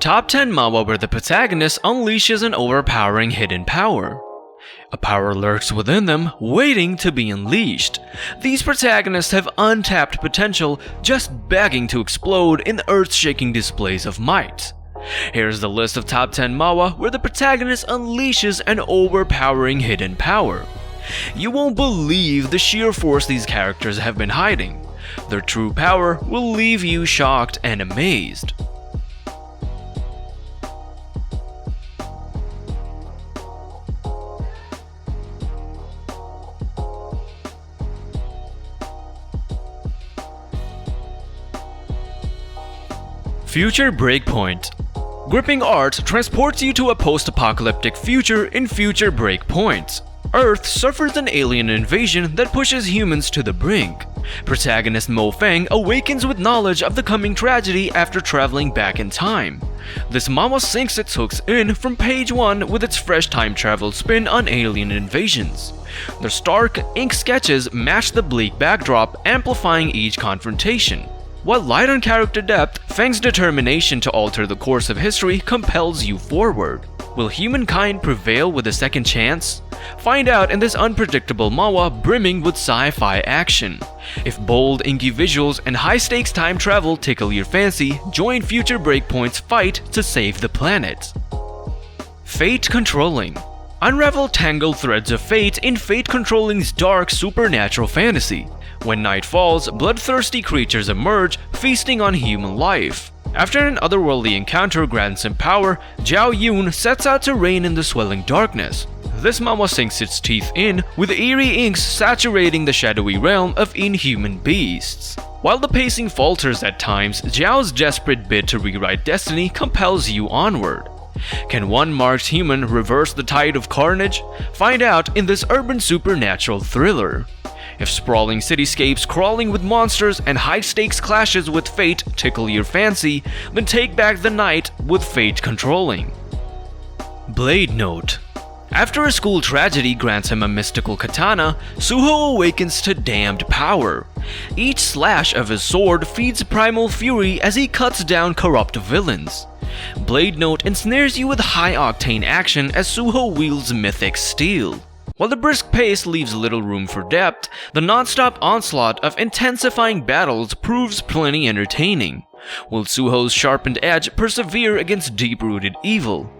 Top 10 manhwa where the protagonist unleashes an overpowering hidden power. A power lurks within them, waiting to be unleashed. These protagonists have untapped potential, just begging to explode in earth-shaking displays of might. Here's the list of top 10 manhwa where the protagonist unleashes an overpowering hidden power. You won't believe the sheer force these characters have been hiding. Their true power will leave you shocked and amazed. Future Breakpoint. Gripping art transports you to a post-apocalyptic future in Future Breakpoint. Earth suffers an alien invasion that pushes humans to the brink. Protagonist Mo Feng awakens with knowledge of the coming tragedy after traveling back in time. This manhwa sinks its hooks in from page 1 with its fresh time travel spin on alien invasions. Their stark ink sketches match the bleak backdrop, amplifying each confrontation. While light on character depth, Feng's determination to alter the course of history compels you forward. Will humankind prevail with a second chance? Find out in this unpredictable manhwa brimming with sci-fi action. If bold, inky visuals and high-stakes time travel tickle your fancy, join Future Breakpoint's fight to save the planet. Fate Controlling. Unravel tangled threads of fate in Fate Controlling's dark supernatural fantasy. When night falls, bloodthirsty creatures emerge, feasting on human life. After an otherworldly encounter grants him power, Zhao Yun sets out to reign in the swelling darkness. This manhwa sinks its teeth in, with eerie inks saturating the shadowy realm of inhuman beasts. While the pacing falters at times, Zhao's desperate bid to rewrite destiny compels you onward. Can one marked human reverse the tide of carnage? Find out in this urban supernatural thriller. If sprawling cityscapes crawling with monsters and high-stakes clashes with fate tickle your fancy, then take back the night with Fate Controlling. Blade Note. After a school tragedy grants him a mystical katana, Suho awakens to damned power. Each slash of his sword feeds primal fury as he cuts down corrupt villains. Blade Note ensnares you with high-octane action as Suho wields mythic steel. While the brisk pace leaves little room for depth, the non-stop onslaught of intensifying battles proves plenty entertaining. Will Suho's sharpened edge persevere against deep-rooted evil?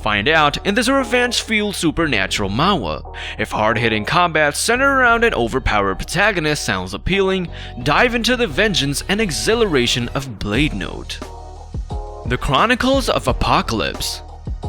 Find out in this revenge-fueled supernatural manhwa. If hard-hitting combat centered around an overpowered protagonist sounds appealing, dive into the vengeance and exhilaration of Blade Note. The Chronicles of Apocalypse.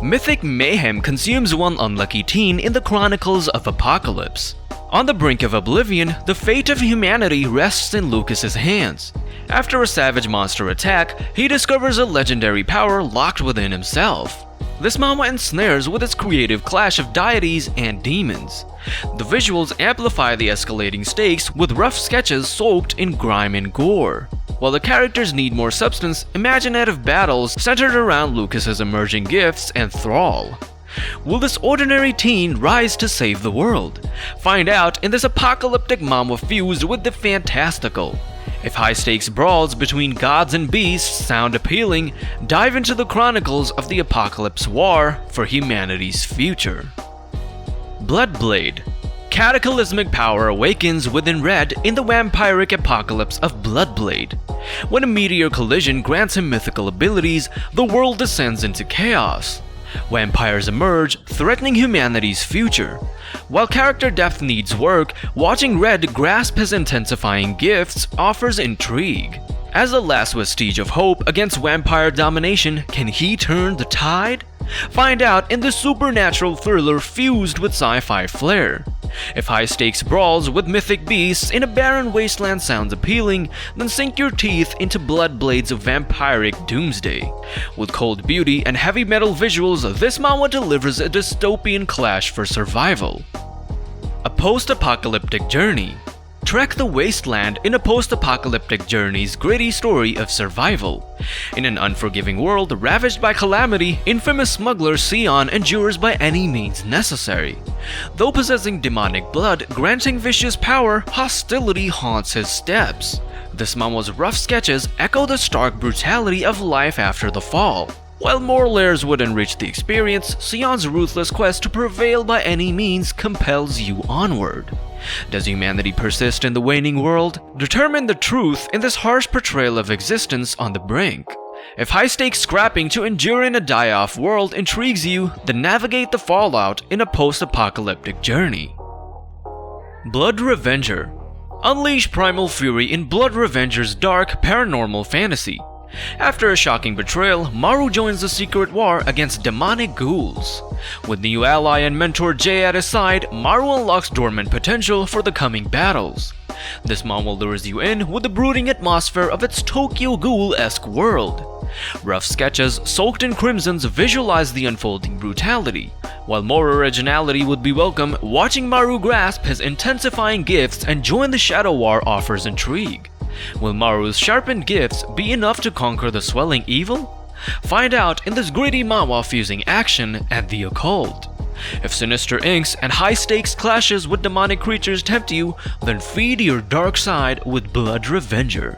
Mythic mayhem consumes one unlucky teen in the Chronicles of Apocalypse. On the brink of oblivion, the fate of humanity rests in Lucas's hands. After a savage monster attack, he discovers a legendary power locked within himself. This manhwa ensnares with its creative clash of deities and demons. The visuals amplify the escalating stakes with rough sketches soaked in grime and gore. While the characters need more substance, imaginative battles centered around Lucas's emerging gifts and thrall. Will this ordinary teen rise to save the world? Find out in this apocalyptic manhwa fused with the fantastical. If high-stakes brawls between gods and beasts sound appealing, dive into the Chronicles of the Apocalypse War for humanity's future. Bloodblade. Cataclysmic power awakens within Red in the vampiric apocalypse of Bloodblade. When a meteor collision grants him mythical abilities, the world descends into chaos. Vampires emerge, threatening humanity's future. While character depth needs work, watching Red grasp his intensifying gifts offers intrigue. As the last vestige of hope against vampire domination, can he turn the tide? Find out in the supernatural thriller fused with sci-fi flair. If high-stakes brawls with mythic beasts in a barren wasteland sounds appealing, then sink your teeth into Bloodblade's vampiric doomsday. With cold beauty and heavy metal visuals, this manhwa delivers a dystopian clash for survival. A post-apocalyptic journey. Trek the wasteland in a post-apocalyptic journey's gritty story of survival. In an unforgiving world ravaged by calamity, infamous smuggler Sion endures by any means necessary. Though possessing demonic blood, granting vicious power, hostility haunts his steps. This manhwa's rough sketches echo the stark brutality of life after the fall. While more layers would enrich the experience, Sion's ruthless quest to prevail by any means compels you onward. Does humanity persist in the waning world? Determine the truth in this harsh portrayal of existence on the brink. If high-stakes scrapping to endure in a die-off world intrigues you, then navigate the fallout in a post-apocalyptic journey. Blood Revenger. Unleash primal fury in Blood Revenger's dark, paranormal fantasy. After a shocking betrayal, Maru joins the secret war against demonic ghouls. With new ally and mentor Jay at his side, Maru unlocks dormant potential for the coming battles. This manga lures you in with the brooding atmosphere of its Tokyo Ghoul-esque world. Rough sketches soaked in crimsons visualize the unfolding brutality, while more originality would be welcome. Watching Maru grasp his intensifying gifts and join the Shadow War offers intrigue. Will Maru's sharpened gifts be enough to conquer the swelling evil? Find out in this gritty manhwa fusing action and the occult. If sinister inks and high-stakes clashes with demonic creatures tempt you, then feed your dark side with Blood Revenger.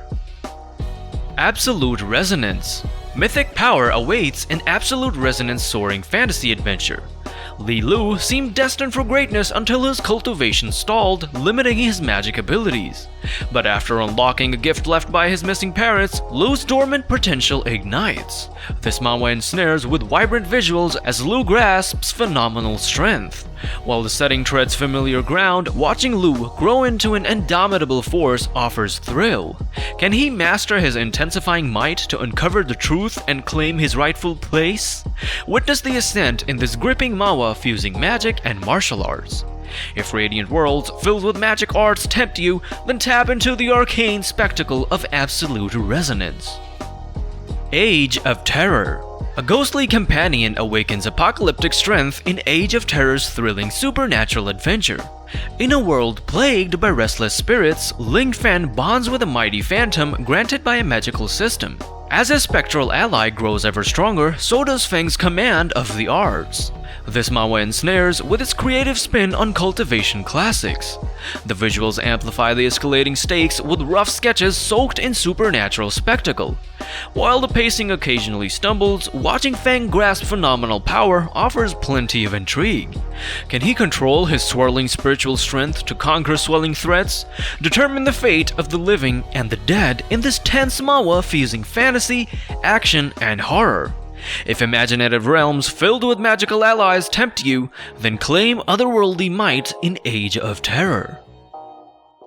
Absolute Resonance. Mythic power awaits an Absolute Resonance soaring fantasy adventure. Li Lu seemed destined for greatness until his cultivation stalled, limiting his magic abilities. But after unlocking a gift left by his missing parents, Lu's dormant potential ignites. This manga ensnares with vibrant visuals as Lu grasps phenomenal strength. While the setting treads familiar ground, watching Lu grow into an indomitable force offers thrill. Can he master his intensifying might to uncover the truth and claim his rightful place? Witness the ascent in this gripping manhwa fusing magic and martial arts. If radiant worlds filled with magic arts tempt you, then tap into the arcane spectacle of Absolute Resonance. Age of Terror. A ghostly companion awakens apocalyptic strength in Age of Terror's thrilling supernatural adventure. In a world plagued by restless spirits, Ling Fan bonds with a mighty phantom granted by a magical system. As his spectral ally grows ever stronger, so does Feng's command of the arts. This manga ensnares with its creative spin on cultivation classics. The visuals amplify the escalating stakes with rough sketches soaked in supernatural spectacle. While the pacing occasionally stumbles, watching Feng grasp phenomenal power offers plenty of intrigue. Can he control his swirling spiritual strength to conquer swelling threats? Determine the fate of the living and the dead in this tense manhwa fusing fantasy, action, and horror. If imaginative realms filled with magical allies tempt you, then claim otherworldly might in Age of Terror.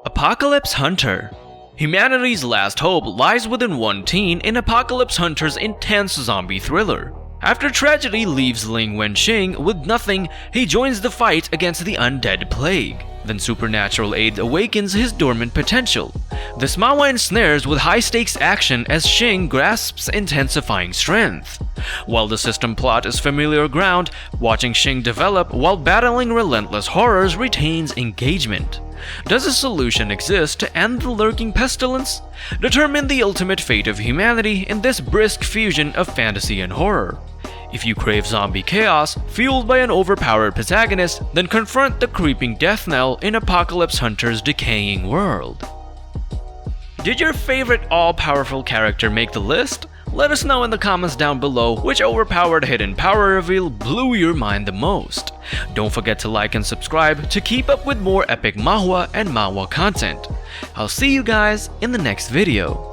Apocalypse Hunter. Humanity's last hope lies within one teen in Apocalypse Hunter's intense zombie thriller. After tragedy leaves Ling Wenxing with nothing, he joins the fight against the undead plague. Then supernatural aid awakens his dormant potential. This manhwa ensnares with high-stakes action as Xing grasps intensifying strength. While the system plot is familiar ground, watching Xing develop while battling relentless horrors retains engagement. Does a solution exist to end the lurking pestilence? Determine the ultimate fate of humanity in this brisk fusion of fantasy and horror. If you crave zombie chaos, fueled by an overpowered protagonist, then confront the creeping death knell in Apocalypse Hunter's decaying world. Did your favorite all-powerful character make the list? Let us know in the comments down below which overpowered hidden power reveal blew your mind the most. Don't forget to like and subscribe to keep up with more epic manhwa and manhwa content. I'll see you guys in the next video.